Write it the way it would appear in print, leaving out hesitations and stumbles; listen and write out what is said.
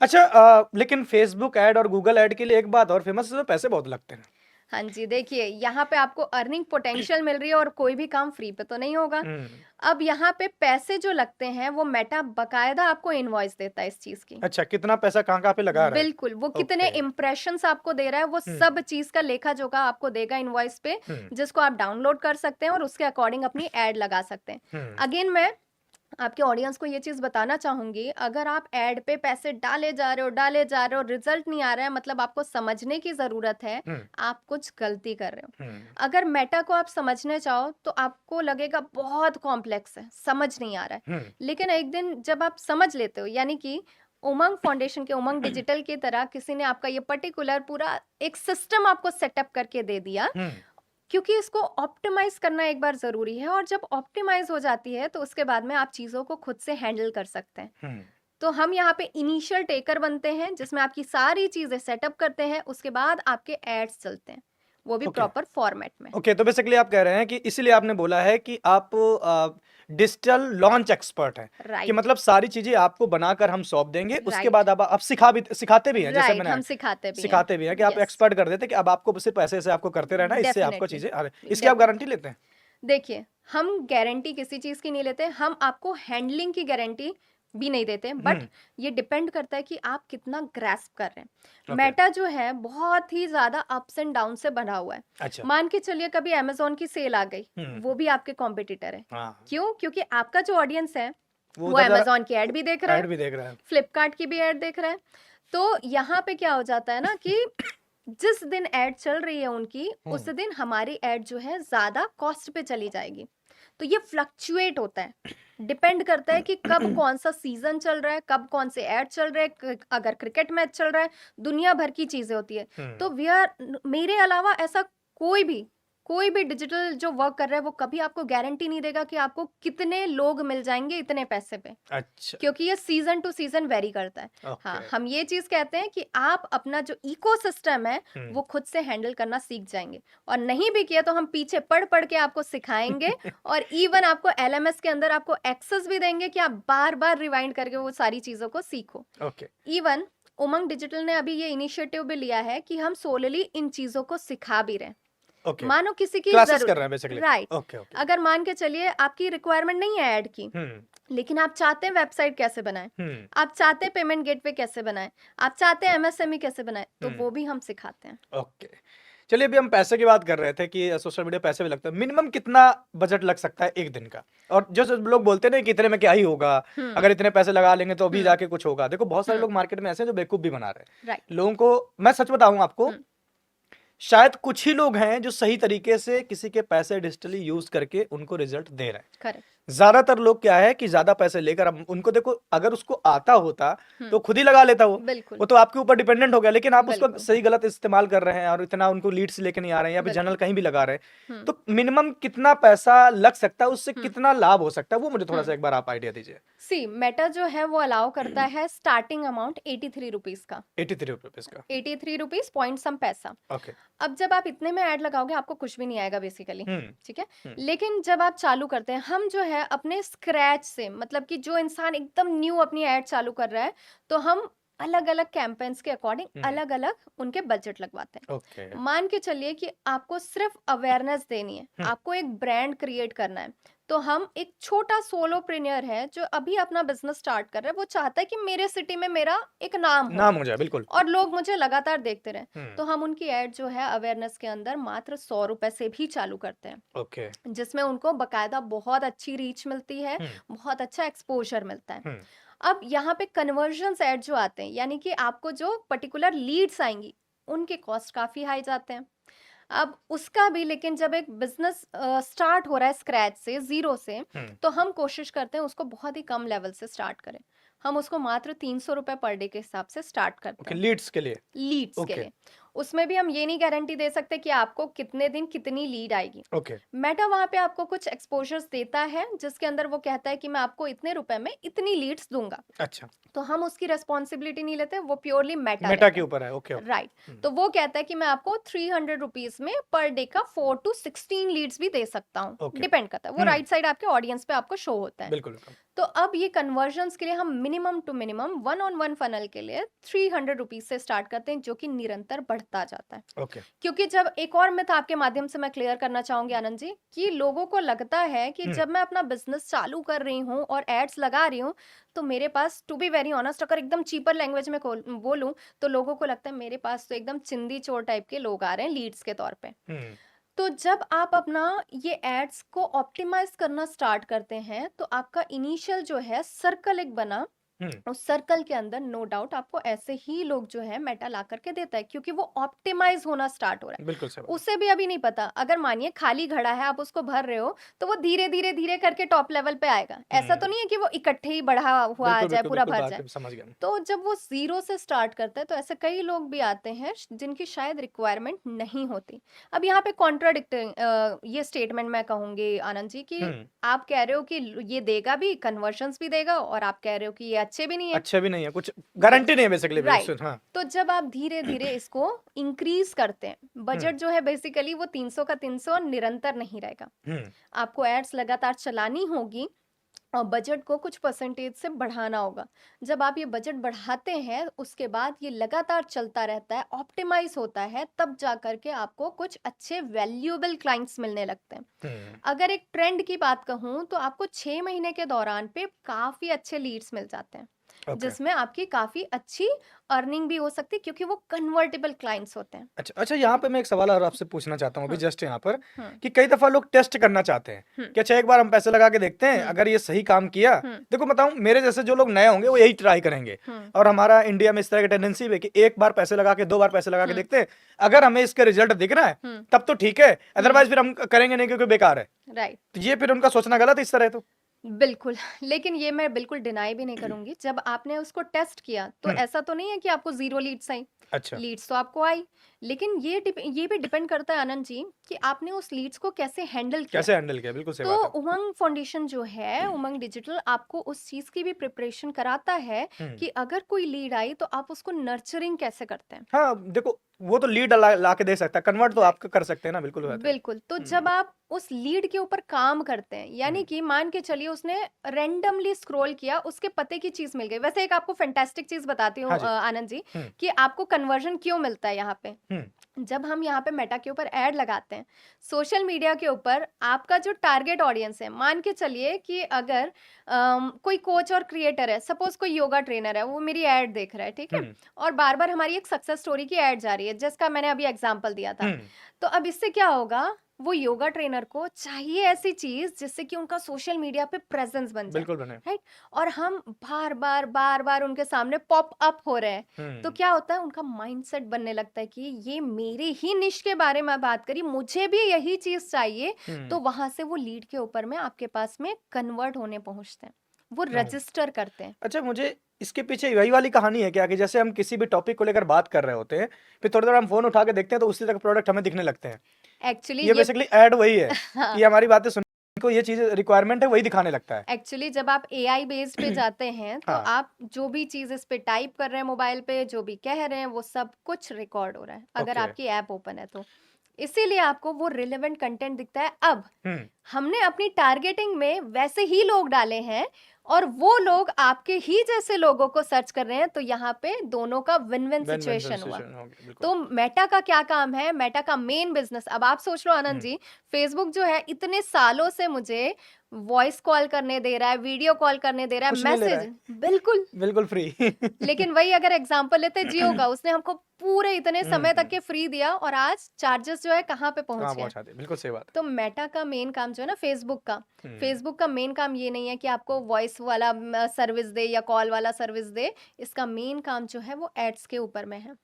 अच्छा लेकिन Facebook ad और गूगल ऐड के लिए एक बात और फेमस है, पैसे बहुत लगते हैं। हाँ जी, देखिए यहाँ पे आपको अर्निंग पोटेंशियल मिल रही है और कोई भी काम फ्री पे तो नहीं होगा। हम्म। अब यहाँ पे पैसे जो लगते हैं वो मेटा बकायदा आपको इनवॉइस देता है इस चीज की। अच्छा, कितना पैसा कहाँ कहाँ पे लगा रहा है? बिल्कुल, वो कितने ओके। इम्प्रेशंस आपको दे रहा है वो हम्म। सब चीज का लेखा जोखा आपको देगा इनवॉइस पे, हम्म। जिसको आप डाउनलोड कर सकते हैं और उसके अकॉर्डिंग अपनी एड लगा सकते हैं। हम्म। अगेन मैं आपके ऑडियंस को ये चीज बताना चाहूंगी, अगर आप एड पे पैसे डाले जा रहे हो, रिजल्ट नहीं आ रहा है, मतलब आपको समझने की जरूरत है, हम्म। आप कुछ गलती कर रहे हो। हम्म। अगर मेटा को आप समझने चाहो तो आपको लगेगा बहुत कॉम्प्लेक्स है, समझ नहीं आ रहा है, हम्म। लेकिन एक दिन जब आप समझ लेते हो, यानी कि उमंग फाउंडेशन के उमंग डिजिटल की तरह किसी ने आपका ये पर्टिकुलर पूरा एक सिस्टम आपको सेटअप करके दे दिया, हम्म। क्योंकि इसको ऑप्टिमाइज करना एक बार जरूरी है, और जब ऑप्टिमाइज हो जाती है तो उसके बाद में आप चीजों को खुद से हैंडल कर सकते हैं। हम्म। तो हम यहाँ पे इनिशियल टेकर बनते हैं, जिसमें आपकी सारी चीजें सेटअप करते हैं, उसके बाद आपके एड्स चलते हैं, वो भी ओके। प्रॉपर फॉर्मेट में। ओके, तो बेसिकली आप कह रहे हैं कि इसीलिए आपने बोला है कि आप डिजिटल लॉन्च एक्सपर्ट हैं, कि राइट, मतलब सारी चीजें आपको बनाकर हम सौंप देंगे, उसके राइट, बाद आप सिखाते भी हैं, जैसे राइट, मैंने हम सिखाते भी हैं। सिखाते भी हैं कि आप यस, एक्सपर्ट कर देते हैं कि अब आपको सिर्फ ऐसे ऐसे आपको करते रहना है, इससे आपको डेफिनेटली, चीजें आ रही, इसकी आप गारंटी डेफिनेटली। लेते हैं? देखिए, हम गारंटी किसी चीज़ की नहीं लेते, हम आपको हैंडलिंग की गारंटी भी नहीं देते, बट हम्म। ये डिपेंड करता है कि आप कितना ग्रैस्प कर रहे हैं। ओके। मेटा जो है बहुत ही ज़्यादा अप्स एंड डाउन से बना हुआ है। अच्छा। मान के चलिए कभी अमेज़न की सेल आ गई, हम्म। वो भी आपके कॉम्पिटिटर है। हाँ। क्यों? क्योंकि आपका जो ऑडियंस है, वो वो उधर जा अमेज़न की ऐड भी देख रहा है, ऐड भी देख रहा है। फ्लिपकार्ट की भी ऐड देख रहा है। तो यहाँ पे क्या हो जाता है ना कि जिस दिन ऐड चल रही है उनकी, उस हम्म। दिन हमारी ऐड जो है ज़्यादा कॉस्ट पे चली जाएगी। तो ये फ्लक्चुएट होता है, डिपेंड करता है कि कब कौन सा सीजन चल रहा है, कब कौन से ऐड चल रहे हैं, अगर क्रिकेट मैच चल रहा है, दुनिया भर की चीजें होती है। हम्म। तो वी आर, मेरे अलावा ऐसा कोई भी डिजिटल जो वर्क कर रहा है वो कभी आपको गारंटी नहीं देगा कि आपको कितने लोग मिल जाएंगे इतने पैसे पे, अच्छा। क्योंकि ये सीजन टू सीजन वेरी करता है। हाँ, ओके। हम ये चीज कहते हैं कि आप अपना जो इकोसिस्टम है हम्म। वो खुद से हैंडल करना सीख जाएंगे, और नहीं भी किया तो हम पीछे पढ़ पढ़ के आपको सिखाएंगे, और इवन आपको एलएमएस के अंदर आपको एक्सेस भी देंगे कि आप बार बार रिवाइंड करके वो सारी चीजों को सीखो। ओके। इवन उमंग डिजिटल ने अभी ये इनिशिएटिव भी लिया है कि हम सोलली इन चीजों को सिखा भी रहे हैं। ओके, मानो किसी की क्लासेस जरूर, कर रहे हैं बेसिकली। Right, okay. ओके। अगर मान के चलिए आपकी रिक्वायरमेंट नहीं है ऐड की, हम्म। लेकिन आप चाहते हैं वेबसाइट कैसे बनाएं, हम्म। आप चाहते हैं पेमेंट गेटवे कैसे बनाएं, आप चाहते हैं एमएसएमई कैसे बनाएं, तो हम्म। वो भी हम सिखाते हैं। ओके। चलिए, अभी हम पैसे की बात कर रहे थे कि सोशल मीडिया पैसे भी लगता है, मिनिमम कितना बजट लग सकता है एक दिन का? और जो सब लोग बोलते हैं ना कि इतने में क्या ही होगा, हम्म, अगर इतने पैसे लगा लेंगे तो अभी हम्म, जाके कुछ होगा। देखो, बहुत सारे हम्म, लोग मार्केट में ऐसे हैं जो बेवकूफ भी बना रहे राइट, हैं लोगों को। मैं सच बताऊं आपको, हम्म, शायद कुछ ही लोग हैं जो सही तरीके से किसी के पैसे डिजिटली यूज करके उनको रिजल्ट दे रहे हैं। करेक्ट, ज्यादातर लोग क्या है कि ज्यादा पैसे लेकर, अब उनको देखो, अगर उसको आता होता तो हम्म, खुद ही लगा लेता बिल्कुल, वो तो आपके ऊपर डिपेंडेंट हो गया, लेकिन आप उसको बिल्कुल, सही गलत इस्तेमाल कर रहे हैं और इतना उनको लीड्स लेके नहीं आ रहे हैं, या फिर जनरल बिल्कुल, कहीं भी लगा रहे हैं। हम्म, तो मिनिमम कितना पैसा लग सकता है, उससे हम्म, कितना लाभ हो सकता है, वो मुझे थोड़ा सा हम्म। एक बार आप आइडिया दीजिए। सी मेटा जो है वो अलाउ करता है स्टार्टिंग अमाउंट 83 रुपीज का, 83 रुपीज का? 83 रुपीज पॉइंट सम पैसा। ओके। अब जब आप इतने में ऐड लगाओगे आपको कुछ भी नहीं आएगा बेसिकली, हम्म। ठीक है। हम्म। लेकिन जब आप चालू करते हैं, हम जो है अपने स्क्रैच से, मतलब कि जो इंसान एकदम न्यू अपनी ऐड चालू कर रहा है, तो हम अलग अलग कैंपेन्स के अकॉर्डिंग हम्म। अलग अलग उनके बजट लगवाते ओके। हैं। मान के चलिए कि आपको सिर्फ अवेयरनेस देनी है, हम्म। आपको एक ब्रांड क्रिएट करना है, तो हम एक छोटा सोलोप्रेन्योर है जो अभी अपना बिजनेस स्टार्ट कर रहा है, वो चाहता है कि मेरे सिटी में मेरा एक नाम हो नाम हो जाए, बिल्कुल। और लोग मुझे लगातार देखते रहे। हम्म। तो हम उनकी ऐड जो है अवेयरनेस के अंदर मात्र 100 रुपए से भी चालू करते हैं, ओके। जिसमें उनको बकायदा बहुत अच्छी रीच मिलती है, हम्म। बहुत अच्छा एक्सपोजर मिलता है। हम्म। अब यहाँ पे कन्वर्जन्स ऐड जो आते हैं, यानी कि आपको जो पर्टिकुलर लीड्स आएंगी, उनके कॉस्ट काफी हाई जाते हैं। अब उसका भी, लेकिन जब एक बिजनेस स्टार्ट हो रहा है स्क्रैच से, जीरो से, हम्म। तो हम कोशिश करते हैं उसको बहुत ही कम लेवल से स्टार्ट करें। हम उसको मात्र 300 रुपए पर डे के हिसाब से स्टार्ट करते ओके, हैं लीड्स के लिए। लीड्स के ओके। लिए। उसमें भी हम ये नहीं गारंटी दे सकते कि आपको कितने दिन कितनी लीड आएगी। ओके। मेटा वहाँ पे आपको कुछ एक्सपोज़र्स देता है, जिसके अंदर वो कहता है कि मैं आपको इतने रुपए में इतनी लीड्स दूँगा। अच्छा, तो हम उसकी रिस्पॉन्सिबिलिटी नहीं लेते, वो प्योरली मेटा मेटा लेता के है। ऊपर है। Okay, okay. राइट। हुँ, तो वो कहता है कि मैं आपको 300 रुपीज़ में पर डे का 4 टू 16 लीड्स भी दे सकता हूँ। ओके। डिपेंड करता है। वो हुँ, राइट साइड आपके ऑडियंस पे आपको शो होता है। बिल्कुल, बिल्कुल। तो अब ये कन्वर्जन्स के लिए हम minimum to minimum one on one funnel के लिए 300 रुपीज़ से स्टार्ट करते हैं, जो कि निरंतर बढ़ता जाता है। ओके। क्योंकि जब एक और मिथ आपके माध्यम से मैं क्लियर करना चाहूंगी आनंद जी, कि लोगों को लगता है कि हुँ, जब मैं अपना बिजनेस चालू कर रही हूँ और एड्स लगा रही हूँ, तो मेरे पास, टू बी वेरी ऑनेस्ट, अगर एकदम चीपर लैंग्वेज में बोलूं, तो लोगों को लगता है मेरे पास तो एकदम चिंदी चोर टाइप के लोग आ रहे हैं लीड्स के तौर पे। हुँ, तो जब आप अपना ये एड्स को ऑप्टिमाइज करना स्टार्ट करते हैं, तो आपका इनिशियल जो है सर्कल एक बना, हुँ, उस सर्कल के अंदर नो डाउट आपको ऐसे ही लोग जो है मेटा ला करके देता है, क्योंकि वो ऑप्टिमाइज होना स्टार्ट हो रहा है। बिल्कुल सही बात है। उसे भी अभी नहीं पता, अगर मानिए खाली घड़ा है, आप उसको भर रहे हो, तो वो धीरे धीरे धीरे करके टॉप लेवल पे आएगा। ऐसा हुँ, तो नहीं है कि वो इकट्ठे ही बढ़ा हुआ आ बिल्कुल, जाए, बिल्कुल, पूरा बिल्कुल, भर बात जाए। समझ गया मैं। तो जब वो ज़ीरो से स्टार्ट करता है, तो ऐसे कई लोग भी आते हैं जिनकी शायद रिक्वायरमेंट नहीं होती। अब यहाँ पे कॉन्ट्राडिक्टिंग ये स्टेटमेंट मैं कहूँगी आनंद जी, कि हुँ, आप कह रहे हो कि ये देगा भी, कन्वर्जन्स भी देगा, और आप कह रहे हो कि ये अच्छे भी नहीं है। अच्छा भी नहीं है, कुछ यस, गारंटी नहीं है बेसिकली राइट। बेसिस हाँ। तो जब आप धीरे-धीरे इसको इंक्रीज़ करते हैं, हुँ, बजट जो है बेसिकली वो 300 का 300 निरंतर नहीं रहेगा। हुँ, आपको एड्स लगातार चलानी होगी और बजट को कुछ परसेंटेज से बढ़ाना होगा। जब आप ये बजट बढ़ाते हैं, उसके बाद ये लगातार चलता रहता है, ऑप्टिमाइज़ होता है, तब जा कर के आपको कुछ अच्छे वैल्यूएबल क्लाइंट्स मिलने लगते हैं। हुँ, अगर एक ट्रेंड की बात कहूँ, तो आपको 6 महीने के दौरान पे काफ़ी अच्छे लीड्स मिल जाते हैं, ओके। जिसमें आपकी काफ़ी अच्छी अर्निंग भी हो सकती है, क्योंकि वो कन्वर्टिबल क्लाइंट्स होते हैं। अच्छा, अच्छा यहाँ पे मैं एक सवाल और आपसे पूछना चाहता हूँ अभी हुँ, जस्ट यहाँ पर हुँ, कि कई दफ़ा लोग टेस्ट करना चाहते हैं हुँ, कि अच्छा एक बार हम पैसे लगा के देखते हैं, हुँ, अगर ये सही काम किया हुँ, देखो बताऊँ मेरे जैसे जो लोग नए होंगे वो यही ट्राई करेंगे हुँ, और हमारा इंडिया में इस तरह की टेंडेंसी भी है कि एक बार पैसे लगा के 2 बार पैसे लगा के हुँ, देखते हैं, अगर हमें इसका रिजल्ट दिख रहा है हुँ, तब तो ठीक है, हुँ, अदरवाइज़ फिर हम करेंगे नहीं क्योंकि बेकार है। राइट। तो ये फिर उनका सोचना गलत है इस तरह तो? बिल्कुल, लेकिन ये मैं बिल्कुल डिनाई भी नहीं करूँगी, जब आपने उसको टेस्ट किया, तो हुँ, ऐसा तो नहीं है कि आपको ज़ीरो लीड्स आई। अच्छा, लीड्स तो आपको आई, लेकिन ये भी डिपेंड करता है आनंद जी, कि आपने उस लीड्स को कैसे हैंडल किया। कैसे हैंडल किया? बिल्कुल सही तो बात है। उमंग फाउंडेशन जो है, उमंग डिजिटल आपको उस चीज़ की भी प्रिपरेशन कराता है हुँ। कि अगर कोई लीड आई, तो आप उसको नर्चरिंग कैसे करते हैं। हाँ, देखो वो तो लीड ला के दे सकता है, कन्वर्ट तो राइट। आप कर सकते हैं ना, बिल्कुल बात है। बिल्कुल, तो हुँ, जब आप उस लीड के ऊपर काम करते हैं, यानी हुँ, कि मान के चलिए उसने रैंडमली स्क्रॉल किया, उसके पते की चीज़ मिल गई। वैसे एक आपको फैंटास्टिक चीज़ बताती हूँ हाँ जी। आनंद जी, हुँ, कि आपको कन्वर्जन क्यों मिलता है यहाँ पे। हुँ, जब हम यहाँ पे मेटा के ऊपर ऐड लगाते हैं, सोशल मीडिया के ऊपर आपका जो टारगेट ऑडियंस है, मान के चलिए कि अगर कोई कोच और क्रिएटर है, सपोज़ कोई योगा ट्रेनर है, वो मेरी ऐड देख रहा है, ठीक है? हुँ, और बार-बार हमारी एक सक्सेस स्टोरी की ऐड जा रही है, जिसका मैंने अभी एग्ज़ाम्पल दिया था। हुँ, तो अब इससे क्या होगा, वो योगा ट्रेनर को चाहिए ऐसी चीज़ जिससे कि उनका सोशल मीडिया पे प्रेज़ेंस बन जाए, बिल्कुल बने। राइट? और हम बार-बार, बार-बार उनके सामने पॉप अप हो रहे हैं, तो हुँ, क्या होता है, उनका माइंडसेट बनने लगता है कि ये मेरे ही निश के बारे में बात करी, मुझे भी यही चीज़ चाहिए, तो हुँ, वहाँ से वो लीड के ऊपर में आपके पास में कन्वर्ट होने पहुँचते हैं। वो ओह! रजिस्टर करते हैं। अच्छा मुझे इसके पीछे वही वाली कहानी है क्या कि जैसे हम किसी भी टॉपिक को लेकर बात कर रहे होते हैं, फिर थोड़ी देर हम फ़ोन उठा के देखते हैं तो उसी तरह का प्रोडक्ट हमें दिखने लगते हैं। एक्चुअली ये ये बेसिकली ऐड वही है हाँ। कि हमारी बातें सुन को ये चीज़ रिक्वायरमेंट है वही दिखाने लगता है। एक्चुअली जब आप एआई बेस्ड पे जाते हैं, तो हाँ, आप जो भी चीज़ इस पे टाइप कर रहे हैं मोबाइल पे, जो भी कह रहे हैं, वो सब कुछ रिकॉर्ड हो रहा है, अगर ओके। आपकी ऐप ओपन है तो। इसीलिए आपको वो रिलेवेंट कंटेंट दिखता है। अब हुँ, हमने अपनी टारगेटिंग में वैसे ही लोग डाले हैं, और वो लोग आपके ही जैसे लोगों को सर्च कर रहे हैं, तो यहाँ पे दोनों का win win win win situation हुआ। सिचुएशन हो गया, बिल्कुल। तो मेटा का क्या काम है, मेटा का मेन बिजनेस, अब आप सोच लो आनंद हुँ, जी, फेसबुक जो है इतने सालों से मुझे वॉइस कॉल करने दे रहा है, वीडियो कॉल करने दे रहा है, कुछ नहीं ले रहा मैसेज, है, बिल्कुल। बिल्कुल फ्री। लेकिन वही अगर एग्जांपल लेते जियो का, उसने हमको पूरे इतने हुँ, समय तक हुँ, के फ्री दिया, और आज चार्जेस जो है कहाँ पे कहाँ पहुंच गए। पहुँचा दिया, बिल्कुल सही बात है। तो मेटा का मेन काम जो है ना, हुँ, फेसबुक का मेन काम ये नहीं है कि आपको वॉइस वाला सर्विस दे या कॉल वाला सर्विस दे। इसका मेन काम जो है वो एड्स के ऊपर में है।